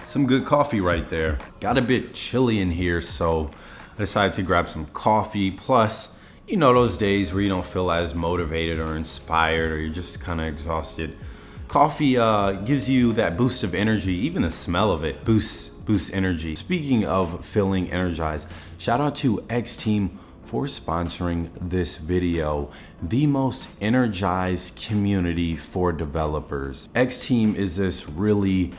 Some good coffee right there. Got a bit chilly in here, so I decided to grab some coffee. Plus, you know those days where you don't feel as motivated or inspired, or you're just kind of exhausted. Coffee gives you that boost of energy. Even the smell of it boosts energy. Speaking of feeling energized, shout out to X Team for sponsoring this video, the most energized community for developers. X Team is this really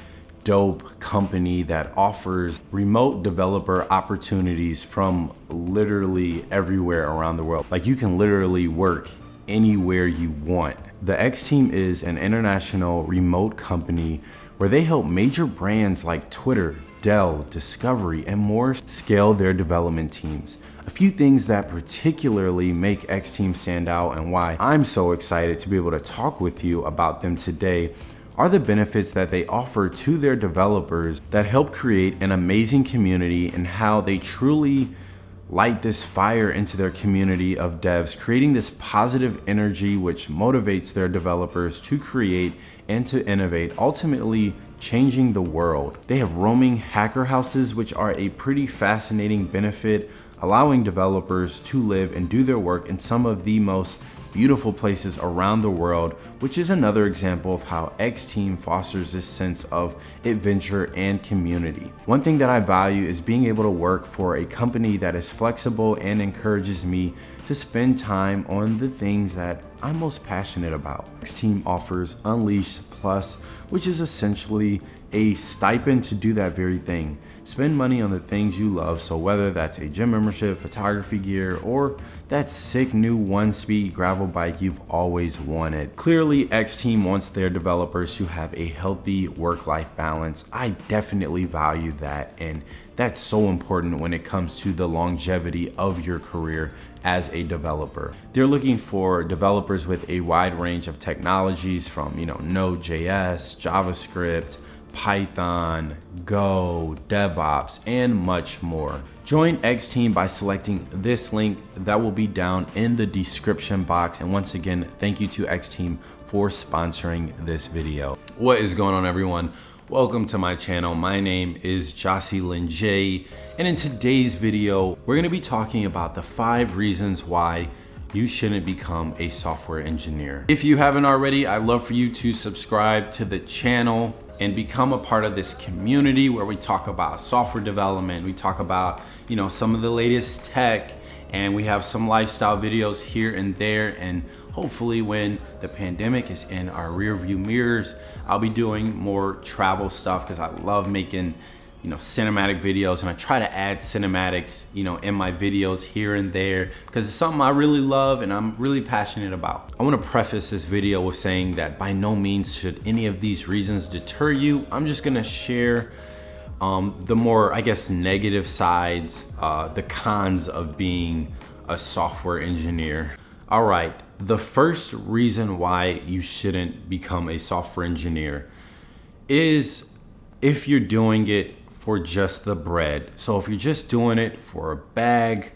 dope company that offers remote developer opportunities from literally everywhere around the world. Like, you can literally work anywhere you want. The X Team is an international remote company where they help major brands like Twitter, Dell, Discovery, and more scale their development teams. A few things that particularly make X Team stand out and why I'm so excited to be able to talk with you about them today are the benefits that they offer to their developers that help create an amazing community, and how they truly light this fire into their community of devs, creating this positive energy which motivates their developers to create and to innovate, ultimately changing the world. They have roaming hacker houses, which are a pretty fascinating benefit, allowing developers to live and do their work in some of the most beautiful places around the world, which is another example of how X Team fosters this sense of adventure and community. One thing that I value is being able to work for a company that is flexible and encourages me to spend time on the things that I'm most passionate about. X Team offers Unleash Plus, which is essentially a stipend to do that very thing. Spend money on the things you love, so whether that's a gym membership, photography gear, or that sick new one-speed gravel bike you've always wanted. Clearly, X Team wants their developers to have a healthy work-life balance. I definitely value that, and that's so important when it comes to the longevity of your career as a developer. They're looking for developers with a wide range of technologies from, Node.js, JavaScript, Python, Go, DevOps, and much more. Join X Team by selecting this link that will be down in the description box. And once again, thank you to X Team for sponsoring this video. What is going on, everyone? Welcome to my channel. My name is Jocelyn J, and in today's video, we're gonna be talking about the 5 reasons why you shouldn't become a software engineer. If you haven't already, I'd love for you to subscribe to the channel and become a part of this community where we talk about software development. We talk about, some of the latest tech, and we have some lifestyle videos here and there. And hopefully when the pandemic is in our rearview mirrors, I'll be doing more travel stuff because I love making cinematic videos, and I try to add cinematics, in my videos here and there because it's something I really love and I'm really passionate about. I want to preface this video with saying that by no means should any of these reasons deter you. I'm just gonna share the more, negative sides, the cons of being a software engineer. All right, the first reason why you shouldn't become a software engineer is if you're doing it for just the bread. So if you're just doing it for a bag,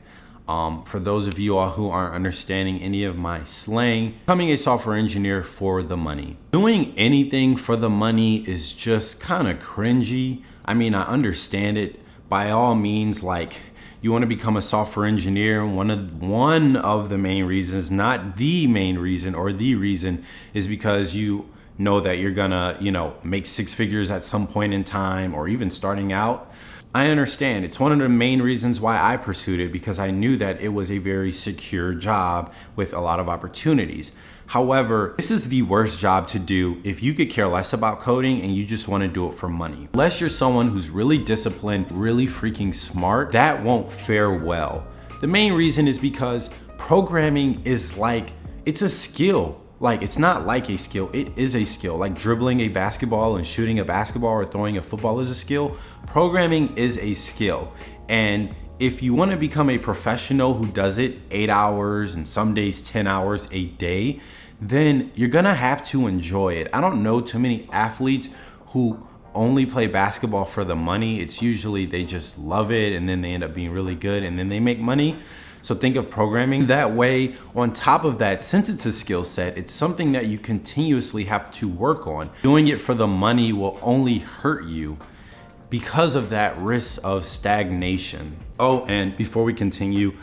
for those of you all who aren't understanding any of my slang, becoming a software engineer for the money. Doing anything for the money is just kind of cringy. I mean, I understand it. By all means, you want to become a software engineer, one of the main reasons, not the main reason or the reason, is because you know that you're gonna, make 6 figures at some point in time, or even starting out. I understand. It's one of the main reasons why I pursued it, because I knew that it was a very secure job with a lot of opportunities. However, this is the worst job to do if you could care less about coding and you just want to do it for money. Unless you're someone who's really disciplined, really freaking smart, that won't fare well. The main reason is because programming is it's a skill. It's not like a skill, it is a skill. Like dribbling a basketball and shooting a basketball or throwing a football is a skill. Programming is a skill. And if you want to become a professional who does it 8 hours and some days 10 hours a day, then you're gonna have to enjoy it. I don't know too many athletes who only play basketball for the money. It's usually they just love it and then they end up being really good and then they make money. So think of programming that way. On top of that, since it's a skill set, it's something that you continuously have to work on. Doing it for the money will only hurt you because of that risk of stagnation. Oh, and before we continue,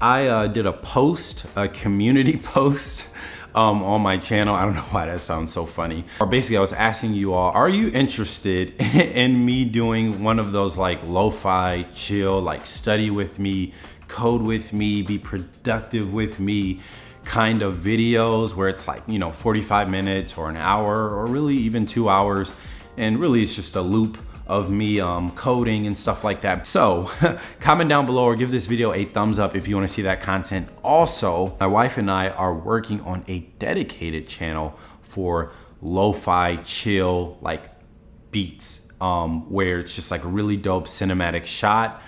I did a post, a community post on my channel. I don't know why that sounds so funny. Or basically I was asking you all, are you interested in me doing one of those like lo-fi, chill, like study with me, code with me, be productive with me kind of videos where it's like, 45 minutes or an hour or really even 2 hours. And really it's just a loop of me coding and stuff like that. So comment down below or give this video a thumbs up if you want to see that content. Also, my wife and I are working on a dedicated channel for lo-fi chill like beats, where it's just like a really dope cinematic shot.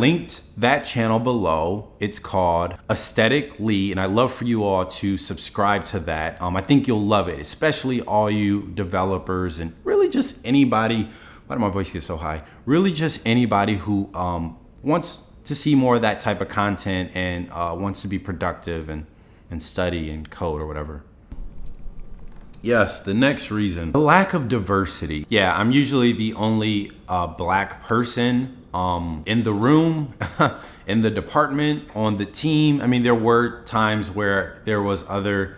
Linked that channel below. It's called Aesthetically, and I'd love for you all to subscribe to that. I think you'll love it, especially all you developers and really just anybody. Why did my voice get so high? Really just anybody who wants to see more of that type of content and wants to be productive and study and code or whatever. Yes, the next reason, the lack of diversity. Yeah, I'm usually the only black person in the room, in the department, on the team. I mean, there were times where there was another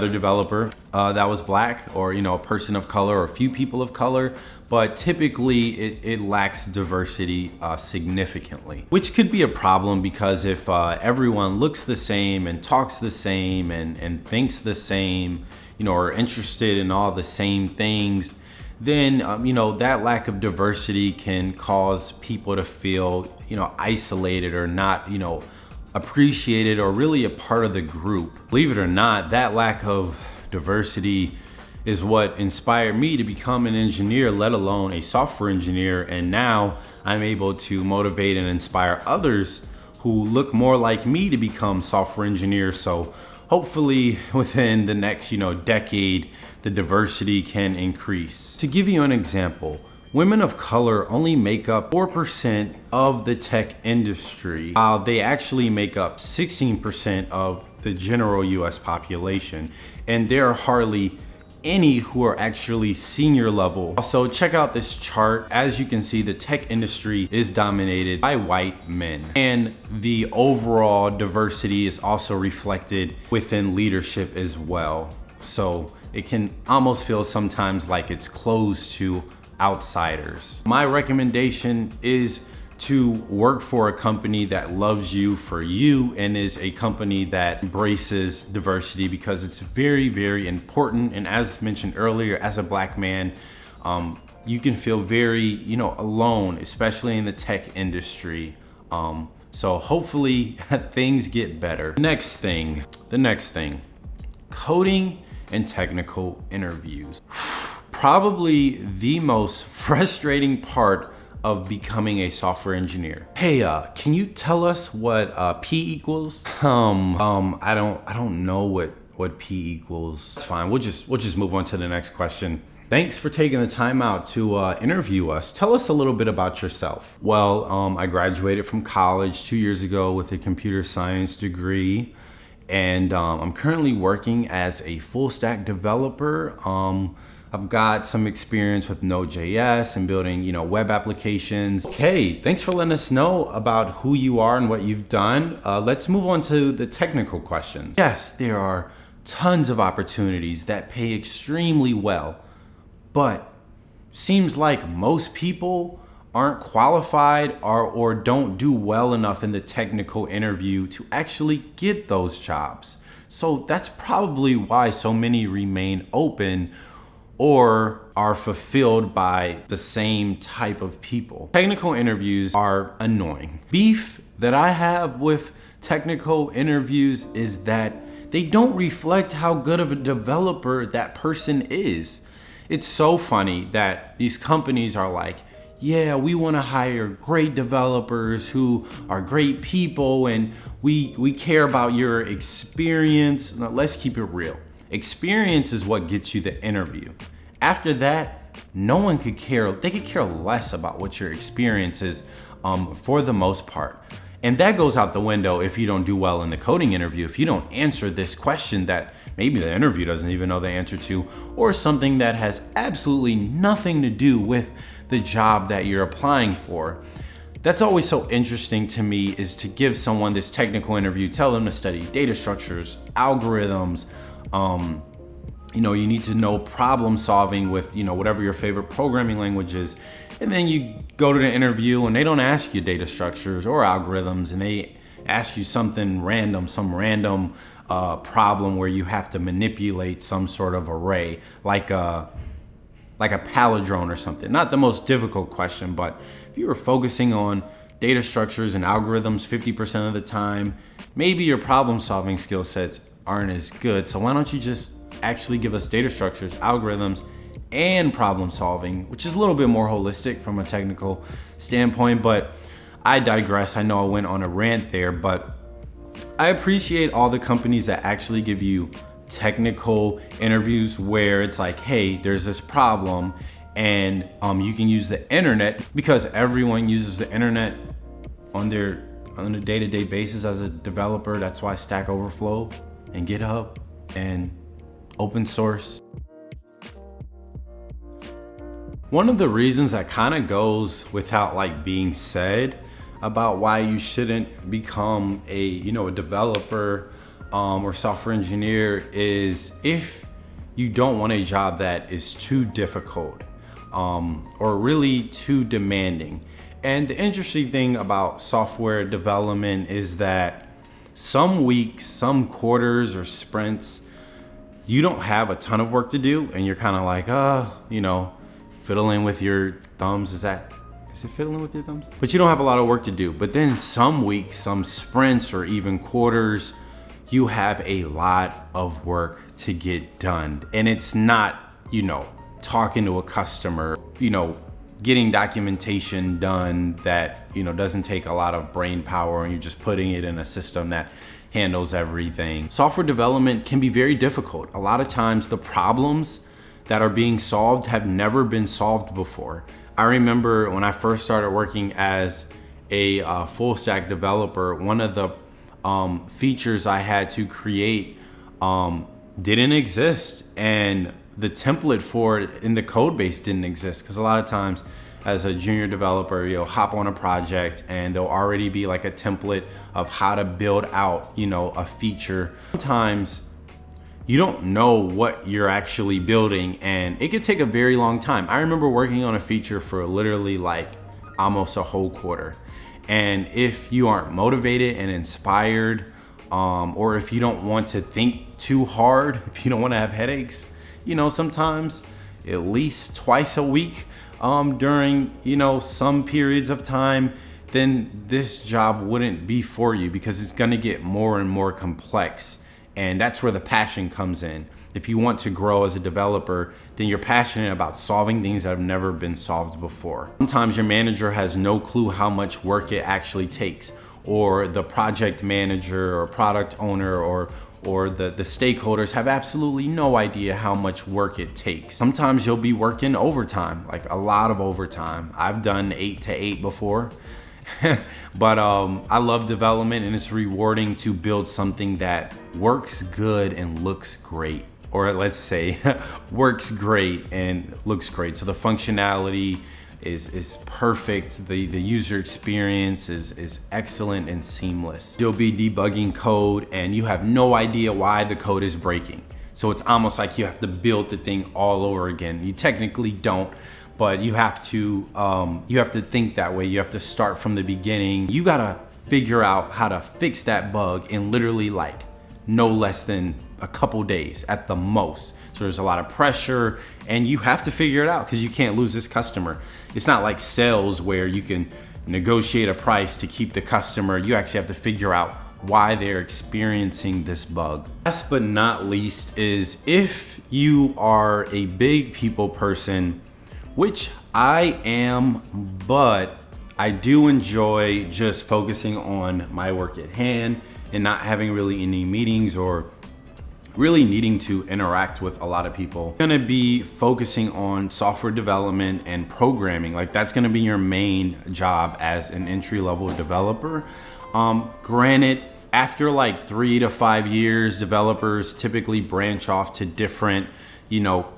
developer that was black, or a person of color, or a few people of color, but typically it lacks diversity significantly, which could be a problem because if everyone looks the same and talks the same and thinks the same, are interested in all the same things, then that lack of diversity can cause people to feel isolated or not appreciated or really a part of the group. Believe it or not, that lack of diversity is what inspired me to become an engineer, let alone a software engineer. And now I'm able to motivate and inspire others who look more like me to become software engineers. So hopefully within the next decade, the diversity can increase. To give you an example, women of color only make up 4% of the tech industry, while they actually make up 16% of the general US population. And there are hardly any who are actually senior level. Also, check out this chart. As you can see, the tech industry is dominated by white men, and the overall diversity is also reflected within leadership as well. So it can almost feel sometimes like it's closed to outsiders. My recommendation is to work for a company that loves you for you and is a company that embraces diversity, because it's very, very important. And as mentioned earlier, as a black man, you can feel very, alone, especially in the tech industry. So hopefully things get better. The next thing, coding and technical interviews. Probably the most frustrating part of becoming a software engineer. Hey, can you tell us what P equals? I don't know what P equals. That's fine. We'll just move on to the next question. Thanks for taking the time out to interview us. Tell us a little bit about yourself. Well, I graduated from college 2 years ago with a computer science degree, and I'm currently working as a full stack developer. I've got some experience with Node.js and building, web applications. Okay, thanks for letting us know about who you are and what you've done. Let's move on to the technical questions. Yes, there are tons of opportunities that pay extremely well, but seems like most people aren't qualified or don't do well enough in the technical interview to actually get those jobs. So that's probably why so many remain open or are fulfilled by the same type of people. Technical interviews are annoying. Beef that I have with technical interviews is that they don't reflect how good of a developer that person is. It's so funny that these companies are like, yeah, we want to hire great developers who are great people, and we care about your experience. Now, let's keep it real. Experience is what gets you the interview. After that, no one could care. They could care less about what your experience is for the most part. And that goes out the window if you don't do well in the coding interview. If you don't answer this question that maybe the interview doesn't even know the answer to, or something that has absolutely nothing to do with the job that you're applying for. That's always so interesting to me, is to give someone this technical interview, tell them to study data structures, algorithms, you need to know problem solving with, whatever your favorite programming language is. And then you go to the interview and they don't ask you data structures or algorithms, and they ask you something random, some random problem where you have to manipulate some sort of array, like a palindrome or something. Not the most difficult question, but if you were focusing on data structures and algorithms 50% of the time, maybe your problem solving skill sets aren't as good. So why don't you just actually give us data structures, algorithms, and problem solving, which is a little bit more holistic from a technical standpoint. But I digress. I know I went on a rant there, but I appreciate all the companies that actually give you technical interviews where it's like, hey, there's this problem, and you can use the internet, because everyone uses the internet on a day-to-day basis as a developer. That's why Stack Overflow and GitHub and open source. One of the reasons that kind of goes without being said about why you shouldn't become a developer or software engineer is if you don't want a job that is too difficult or really too demanding. And the interesting thing about software development is that some weeks, some quarters or sprints, you don't have a ton of work to do, and you're kind of like, fiddling with your thumbs. Is it fiddling with your thumbs? But you don't have a lot of work to do. But then some weeks, some sprints, or even quarters, you have a lot of work to get done. And it's not, talking to a customer, getting documentation done that, doesn't take a lot of brain power, and you're just putting it in a system that handles everything. Software development can be very difficult. A lot of times the problems that are being solved have never been solved before. I remember when I first started working as a full stack developer, one of the features I had to create didn't exist, and the template for it in the code base didn't exist, because a lot of times as a junior developer, you'll hop on a project and there'll already be a template of how to build out, a feature. Sometimes you don't know what you're actually building, and it could take a very long time. I remember working on a feature for literally almost a whole quarter. And if you aren't motivated and inspired, or if you don't want to think too hard, if you don't want to have headaches, sometimes at least twice a week during, some periods of time, then this job wouldn't be for you, because it's going to get more and more complex. And that's where the passion comes in. If you want to grow as a developer, then you're passionate about solving things that have never been solved before. Sometimes your manager has no clue how much work it actually takes, or the project manager or product owner or the stakeholders have absolutely no idea how much work it takes. Sometimes you'll be working overtime, a lot of overtime. I've done 8 to 8 before. But I love development, and it's rewarding to build something that works good and looks great, or let's say works great and looks great. So the functionality is perfect. The user experience is excellent and seamless. You'll be debugging code and you have no idea why the code is breaking. So it's almost like you have to build the thing all over again. You technically don't, but you have to think that way. You have to start from the beginning. You gotta figure out how to fix that bug in literally no less than a couple days at the most. So there's a lot of pressure, and you have to figure it out because you can't lose this customer. It's not like sales where you can negotiate a price to keep the customer. You actually have to figure out why they're experiencing this bug. Last but not least is if you are a big people person, which I am, but I do enjoy just focusing on my work at hand and not having really any meetings or really needing to interact with a lot of people. You're gonna be focusing on software development and programming. Like that's gonna be your main job as an entry-level developer. Granted, after like 3 to 5 years, developers typically branch off to different,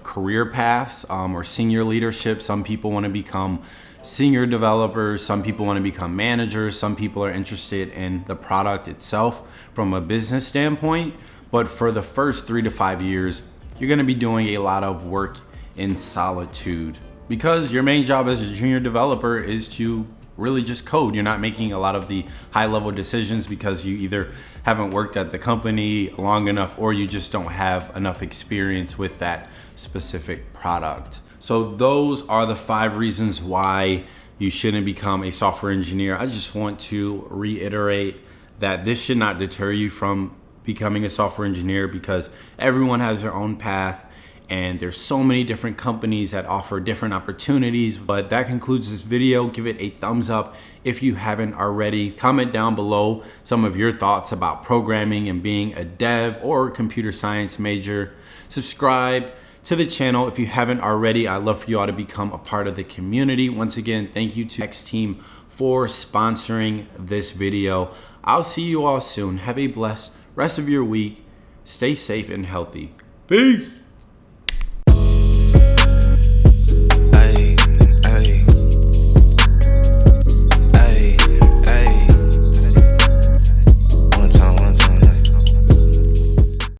career paths or senior leadership. Some people want to become senior developers, some people want to become managers, some people are interested in the product itself from a business standpoint. But for the first 3 to 5 years, you're going to be doing a lot of work in solitude because your main job as a junior developer is to really just code. You're not making a lot of the high level decisions because you either haven't worked at the company long enough or you just don't have enough experience with that specific product. So those are the 5 reasons why you shouldn't become a software engineer. I just want to reiterate that this should not deter you from becoming a software engineer because everyone has their own path. And there's so many different companies that offer different opportunities. But that concludes this video. Give it a thumbs up if you haven't already. Comment down below some of your thoughts about programming and being a dev or computer science major. Subscribe to the channel if you haven't already. I'd love for you all to become a part of the community. Once again, thank you to X Team for sponsoring this video. I'll see you all soon. Have a blessed rest of your week. Stay safe and healthy. Peace.